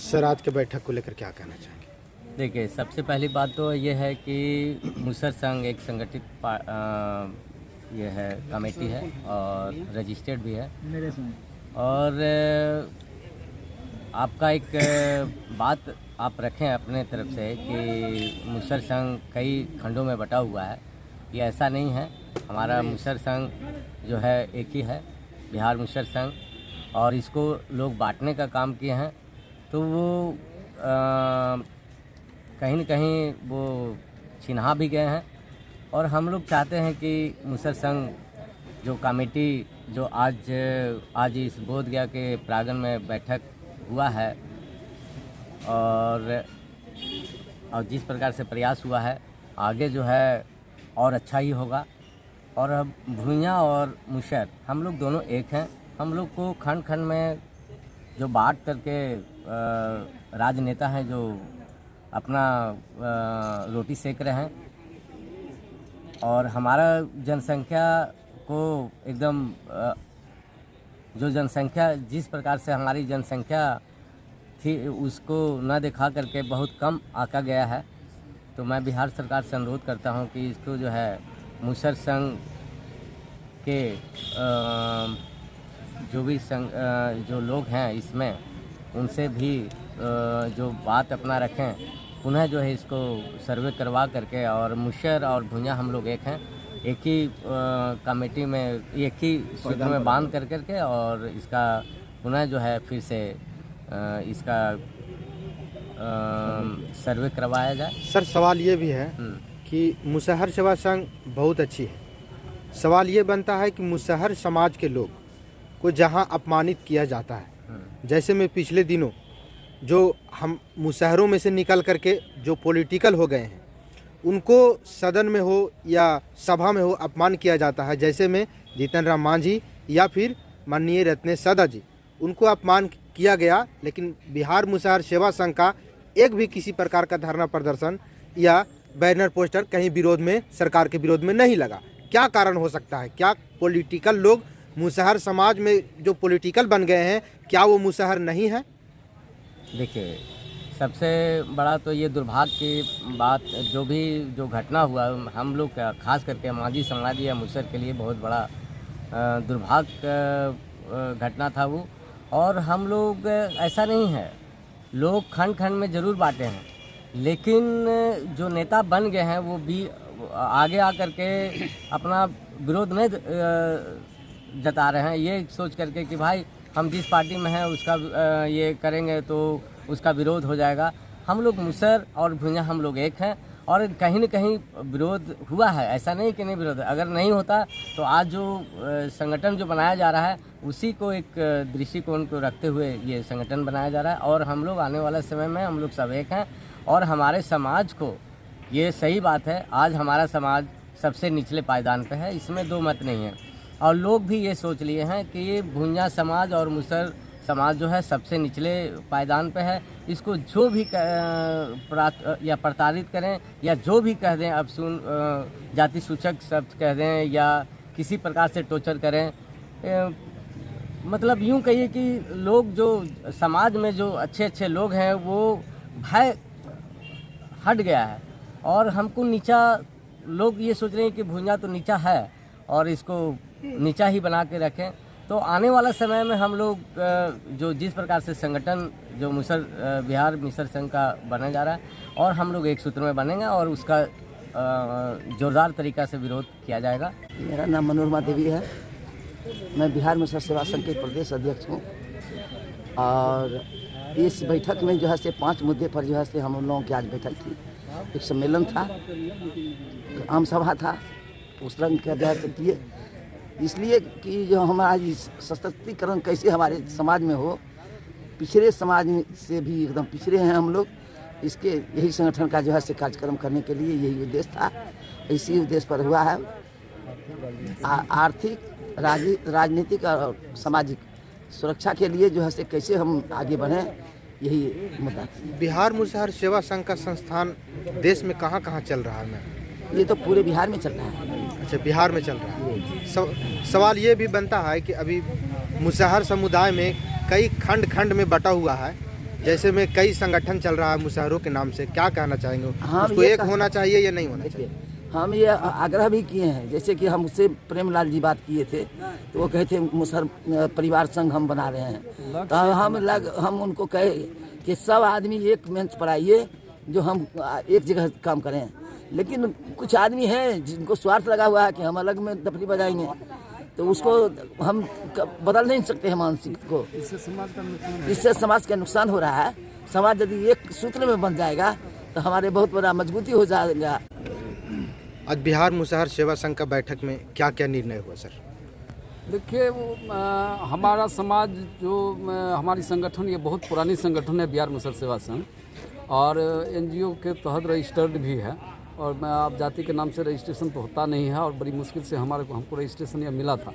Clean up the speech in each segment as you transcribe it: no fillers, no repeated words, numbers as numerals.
Sir आज के बैठक को लेकर क्या कहना चाहेंगे? देखिए, सबसे पहली बात तो ये है कि मुसहर संघ एक संगठित ये है कमेटी है और रजिस्टर्ड भी है। और आपका एक बात आप रखें अपने तरफ से कि मुसहर संघ कई खंडों में बटा हुआ है, ये ऐसा नहीं है। हमारा मुसहर संघ जो है एक ही है, बिहार मुसहर संघ, और इसको लोग बांटने का काम किए हैं। तो वो कहीं न कहीं वो चिन्हा भी गए हैं। और हम लोग चाहते हैं कि मुसहर संघ जो कमेटी जो आज इस बोधगया के प्रांगण में बैठक हुआ है और जिस प्रकार से प्रयास हुआ है, आगे जो है और अच्छा ही होगा। और अब भूंइया और मुसहर हम लोग दोनों एक हैं। हम लोग को खंड खंड में जो बांट करके राजनेता हैं जो अपना रोटी सेक रहे हैं, और हमारा जनसंख्या को एकदम जो जनसंख्या जिस प्रकार से हमारी जनसंख्या थी उसको न दिखा करके बहुत कम आका गया है। तो मैं बिहार सरकार से अनुरोध करता हूं कि इसको जो है मुसहर संघ के जो भी जो लोग हैं इसमें उनसे भी जो बात अपना रखें, पुनः जो है इसको सर्वे करवा करके, और मुसहर और भूंइया हम लोग एक हैं, एक ही कमेटी में एक ही सूत्र में बांध करके और इसका पुनः जो है फिर से इसका सर्वे करवाया जाए। सर सवाल ये भी है कि मुसहर सेवा संघ बहुत अच्छी है। सवाल ये बनता है कि मुसहर समाज के लोग को जहां अपमानित किया जाता है, जैसे में पिछले दिनों जो हम मुसहरों में से निकल करके जो पॉलिटिकल हो गए हैं उनको सदन में हो या सभा में हो अपमान किया जाता है, जैसे में जीतन राम मांझी या फिर माननीय रत्नेश सदा जी, उनको अपमान किया गया। लेकिन बिहार मुसहर सेवा संघ का एक भी किसी प्रकार का धरना प्रदर्शन या बैनर पोस्टर कहीं विरोध में, सरकार के विरोध में नहीं लगा। क्या कारण हो सकता है? क्या पॉलिटिकल लोग मुसहर समाज में जो पॉलिटिकल बन गए हैं, क्या वो मुसहर नहीं है? देखिए, सबसे बड़ा तो ये दुर्भाग्य की बात जो घटना हुआ, हम लोग खास करके मांझी समाज या मुसहर के लिए बहुत बड़ा दुर्भाग्य घटना था वो। और हम लोग ऐसा नहीं है, लोग खंड खंड में ज़रूर बांटे हैं, लेकिन जो नेता बन गए हैं वो भी आगे आकर के अपना विरोध में जता रहे हैं, ये सोच करके कि भाई हम जिस पार्टी में हैं उसका ये करेंगे तो उसका विरोध हो जाएगा। हम लोग मुसहर और भूंइया हम लोग एक हैं, और कहीं न कहीं विरोध हुआ है, ऐसा नहीं कि नहीं विरोध। अगर नहीं होता तो आज जो संगठन जो बनाया जा रहा है उसी को एक दृष्टिकोण को रखते हुए ये संगठन बनाया जा रहा है। और हम लोग आने वाले समय में हम लोग सब एक हैं, और हमारे समाज को ये सही बात है, आज हमारा समाज सबसे निचले पायदान पे है, इसमें दो मत नहीं है। और लोग भी ये सोच लिए हैं कि ये भूंइया समाज और मुसहर समाज जो है सबसे निचले पायदान पे है, इसको जो भी या प्रताड़ित करें या जो भी कह दें, अब जाति सूचक शब्द कह दें या किसी प्रकार से टॉर्चर करें, मतलब यूँ कहिए कि लोग जो समाज में जो अच्छे अच्छे लोग हैं वो भय हट गया है। और हमको नीचा, लोग ये सोच रहे हैं कि भूंइया तो नीचा है और इसको नीचा ही बना के रखें। तो आने वाला समय में हम लोग जो जिस प्रकार से संगठन जो बिहार मुसहर संघ का बना जा रहा है, और हम लोग एक सूत्र में बनेंगे और उसका जोरदार तरीक़ा से विरोध किया जाएगा। मेरा नाम मनोरमा देवी है, मैं बिहार मुसहर सेवा संघ के प्रदेश अध्यक्ष हूँ। और इस बैठक में जो है से 5 मुद्दे पर जो है से हम लोगों की आज बैठक थी। एक सम्मेलन था, आम सभा था, उस रंग के आधार से किए, इसलिए कि जो हमारा सशक्तिकरण कैसे हमारे समाज में हो, पिछड़े समाज से भी एकदम पिछड़े हैं हम लोग, इसके यही संगठन का जो है से कार्यक्रम करने के लिए यही उद्देश्य था। इसी उद्देश्य पर हुआ है। आर्थिक, राजनीतिक और सामाजिक सुरक्षा के लिए जो है से कैसे हम आगे बढ़ें, यही मुद्दा था। बिहार मुसहर सेवा संघ का संस्थान देश में कहाँ कहाँ चल रहा है? ये तो पूरे बिहार में चल रहा है। अच्छा, बिहार में चल रहा है। सवाल ये भी बनता है कि अभी मुसहर समुदाय में कई खंड खंड में बटा हुआ है, जैसे में कई संगठन चल रहा है मुसहरों के नाम से, क्या कहना चाहेंगे? हाँ, उसको ये एक होना चाहिए या नहीं होना चाहिए? हम ये आग्रह भी किए हैं, जैसे कि हम उससे प्रेमलाल जी बात किए थे तो वो कहे थे मुसहर परिवार संघ हम बना रहे हैं, तो हम उनको कहे कि सब आदमी एक मंच पर आइए जो हम एक जगह काम करें। लेकिन कुछ आदमी हैं जिनको स्वार्थ लगा हुआ है कि हम अलग में दफली बजाएंगे, तो उसको हम बदल नहीं सकते हैं मानसिक को। इससे समाज का नुकसान हो रहा है। समाज यदि एक सूत्र में बन जाएगा तो हमारे बहुत बड़ा मजबूती हो जाएगा। आज बिहार मुसहर सेवा संघ का बैठक में क्या क्या निर्णय हुआ सर? देखिए, हमारा समाज जो हमारी संगठन ये बहुत पुरानी संगठन है बिहार मुसहर सेवा संघ, और एनजीओ के तहत रजिस्टर्ड भी है, और मैं आप जाति के नाम से रजिस्ट्रेशन तो होता नहीं है, और बड़ी मुश्किल से हमको रजिस्ट्रेशन यह मिला था।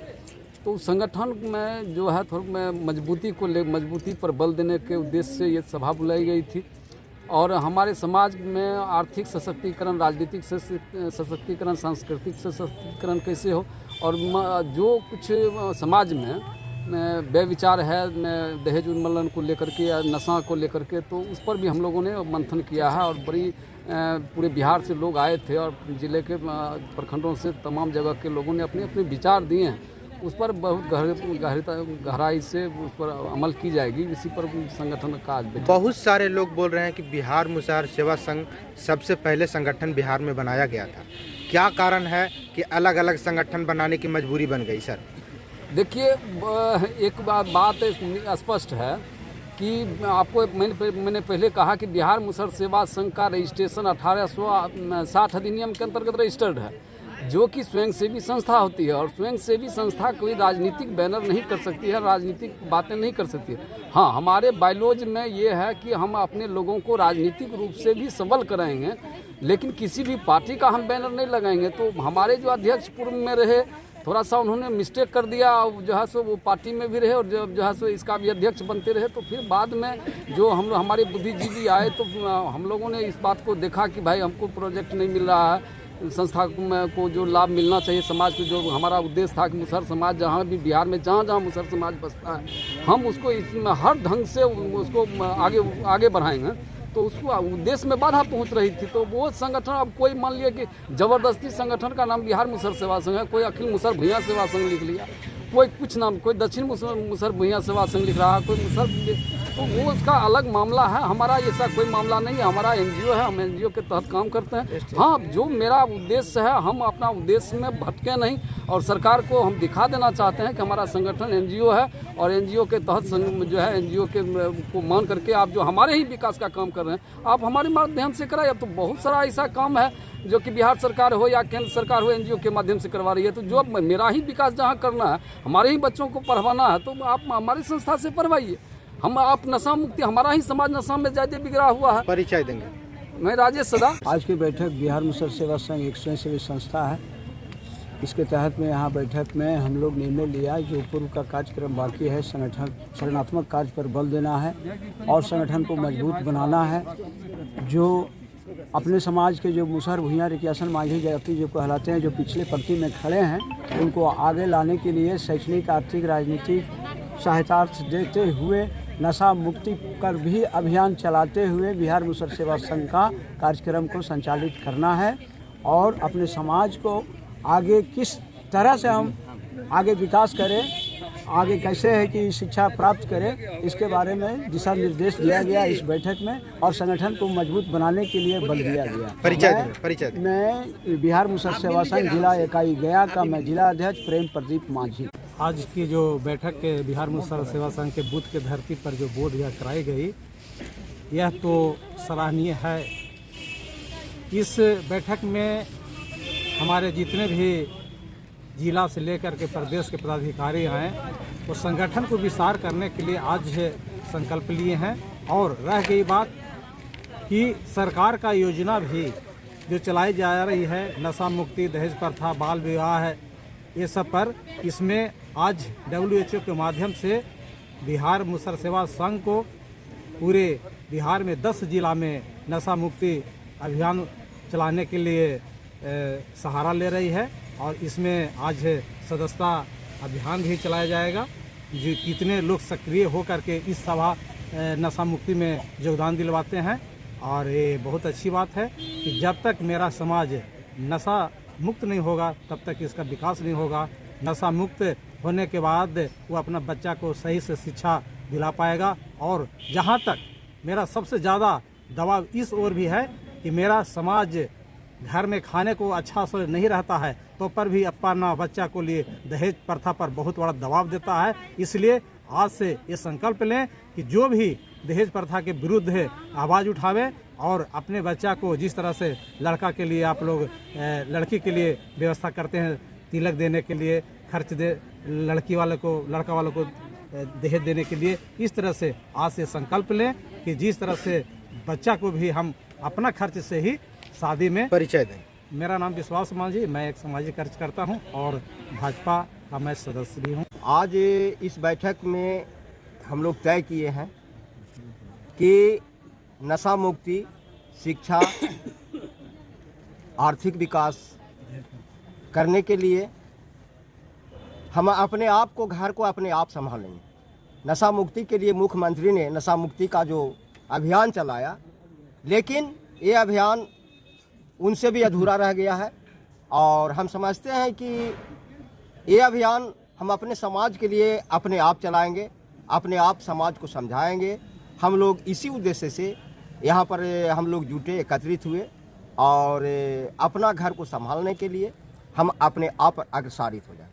तो संगठन में जो है थोड़ा मजबूती पर बल देने के उद्देश्य से ये सभा बुलाई गई थी। और हमारे समाज में आर्थिक सशक्तिकरण, राजनीतिक सशक्तिकरण, सांस्कृतिक सशक्तिकरण कैसे हो, और जो कुछ समाज में व्यविचार है दहेज उन्मूलन को लेकर के या नशा को लेकर के, तो उस पर भी हम लोगों ने मंथन किया है। और बड़ी पूरे बिहार से लोग आए थे और ज़िले के प्रखंडों से तमाम जगह के लोगों ने अपने अपने विचार दिए हैं। उस पर बहुत गहराई से उस पर अमल की जाएगी। इसी पर संगठन का आज बहुत सारे लोग बोल रहे हैं कि बिहार मुसहर सेवा संघ सबसे पहले संगठन बिहार में बनाया गया था। क्या कारण है कि अलग अलग संगठन बनाने की मजबूरी बन गई सर? देखिए, एक बात स्पष्ट है कि आपको मैंने पहले कहा कि बिहार मुसहर सेवा संघ का रजिस्ट्रेशन 1860 अधिनियम के अंतर्गत रजिस्टर्ड है, जो कि स्वयंसेवी संस्था होती है। और स्वयंसेवी संस्था कोई राजनीतिक बैनर नहीं कर सकती है, राजनीतिक बातें नहीं कर सकती है। हाँ, हमारे बायलॉज में ये है कि हम अपने लोगों को राजनीतिक रूप से भी सबल कराएंगे, लेकिन किसी भी पार्टी का हम बैनर नहीं लगाएंगे। तो हमारे जो अध्यक्ष पूर्व में रहे, थोड़ा सा उन्होंने मिस्टेक कर दिया, जो है सो वो पार्टी में भी रहे और जो है सो इसका भी अध्यक्ष बनते रहे। तो फिर बाद में जो हमारे बुद्धिजीवी आए तो हम लोगों ने इस बात को देखा कि भाई हमको प्रोजेक्ट नहीं मिल रहा है, संस्था को जो लाभ मिलना चाहिए समाज को, जो हमारा उद्देश्य था कि मुसहर समाज जहाँ भी बिहार में जहाँ मुसहर समाज बसता है, हम उसको इसमें हर ढंग से उसको आगे बढ़ाएंगे। तो उसको उद्देश्य में बाधा पहुंच रही थी। तो वो संगठन, अब कोई मान लिया कि ज़बरदस्ती संगठन का नाम बिहार मुसहर सेवा संघ है, कोई अखिल मुसहर भुइयां सेवा संघ लिख लिया, कोई कुछ नाम, कोई दक्षिण मुसहर भुइयां सेवा संघ लिख रहा है, कोई मुसहर, तो वो उसका अलग मामला है। हमारा ऐसा कोई मामला नहीं है। हमारा एनजीओ है, हम एनजीओ के तहत काम करते हैं। हाँ, जो मेरा उद्देश्य है, हम अपना उद्देश्य में भटके नहीं, और सरकार को हम दिखा देना चाहते हैं कि हमारा संगठन एनजीओ है, और एनजीओ के तहत जो है एनजीओ के को मान करके आप जो हमारे ही विकास का काम कर रहे हैं, आप हमारे माध्यम से कराइए। अब तो बहुत सारा ऐसा काम है जो कि बिहार सरकार हो या केंद्र सरकार हो, एनजीओ के माध्यम से करवा रही है। तो जो मेरा ही विकास जहाँ करना है, हमारे ही बच्चों को पढ़वाना है, तो आप हमारी संस्था से पढ़वाइए। हम आप नशा मुक्ति, हमारा ही समाज नशा में ज़्यादा बिगड़ा हुआ है। परिचय देंगे। मैं राजेश सदा। आज की बैठक बिहार मुसहर सेवा संघ एक स्वयंसेवी संस्था है। इसके तहत में यहाँ बैठक में हम लोग निर्णय लिया जो पूर्व का कार्यक्रम बाकी है, संगठनात्मक कार्य पर बल देना है और संगठन को मजबूत बनाना है। जो अपने समाज के जो मुसहर भुइयां रिक्यासन माझी जाति जो कहलाते हैं, जो पिछले पंक्ति में खड़े हैं, उनको आगे लाने के लिए शैक्षणिक, आर्थिक, राजनीतिक सहायता देते हुए नशा मुक्ति पर भी अभियान चलाते हुए बिहार मुसहर सेवा संघ का कार्यक्रम को संचालित करना है। और अपने समाज को आगे किस तरह से हम आगे विकास करें, आगे कैसे है कि शिक्षा प्राप्त करें, इसके बारे में दिशा निर्देश दिया गया इस बैठक में, और संगठन को मजबूत बनाने के लिए बल दिया गया। परिचय मैं बिहार मुसहर सेवा संघ जिला इकाई गया का मैं जिला अध्यक्ष प्रेम प्रदीप माझी। आज की जो बैठक के बिहार मुसहर सेवा संघ के बूथ के धरती पर जो बोर्ड यह कराई गई, यह तो सराहनीय है। इस बैठक में हमारे जितने भी जिला से लेकर के प्रदेश के पदाधिकारी आए, वो संगठन को विस्तार करने के लिए आज संकल्प लिए हैं। और रह गई बात कि सरकार का योजना भी जो चलाई जा रही है, नशा मुक्ति, दहेज प्रथा, बाल विवाह है, ये सब पर, इसमें आज WHO के माध्यम से बिहार मुसहर सेवा संघ को पूरे बिहार में 10 जिला में नशा मुक्ति अभियान चलाने के लिए सहारा ले रही है। और इसमें आज सदस्यता अभियान भी चलाया जाएगा। जो कितने लोग सक्रिय होकर के इस सभा नशा मुक्ति में योगदान दिलवाते हैं। और ये बहुत अच्छी बात है कि जब तक मेरा समाज नशा मुक्त नहीं होगा तब तक इसका विकास नहीं होगा। नशा मुक्त होने के बाद वो अपना बच्चा को सही से शिक्षा दिला पाएगा। और जहाँ तक मेरा सबसे ज़्यादा दबाव इस ओर भी है कि मेरा समाज घर में खाने को अच्छा से नहीं रहता है तो पर भी अपना बच्चा को लिए दहेज प्रथा पर बहुत बड़ा दबाव देता है। इसलिए आज से ये संकल्प लें कि जो भी दहेज प्रथा के विरुद्ध है आवाज़ उठावे और अपने बच्चा को जिस तरह से लड़का के लिए आप लोग लड़की के लिए व्यवस्था करते हैं तिलक देने के लिए खर्च दे लड़की वाले को लड़का वालों को दहेज देने के लिए, इस तरह से आज से संकल्प लें कि जिस तरह से बच्चा को भी हम अपना खर्च से ही शादी में। परिचय दें। मेरा नाम विश्वास मांझी, मैं एक सामाजिक कार्यकर्ता हूं और भाजपा का मैं सदस्य भी हूं। आज इस बैठक में हम लोग तय किए हैं कि नशा मुक्ति, शिक्षा, आर्थिक विकास करने के लिए हम अपने आप को, घर को अपने आप संभालेंगे। नशा मुक्ति के लिए मुख्यमंत्री ने नशा मुक्ति का जो अभियान चलाया, लेकिन ये अभियान उनसे भी अधूरा रह गया है। और हम समझते हैं कि ये अभियान हम अपने समाज के लिए अपने आप चलाएंगे, अपने आप समाज को समझाएंगे। हम लोग इसी उद्देश्य से यहाँ पर हम लोग जुटे, एकत्रित हुए और अपना घर को संभालने के लिए हम अपने आप अग्रसारित हो जाए।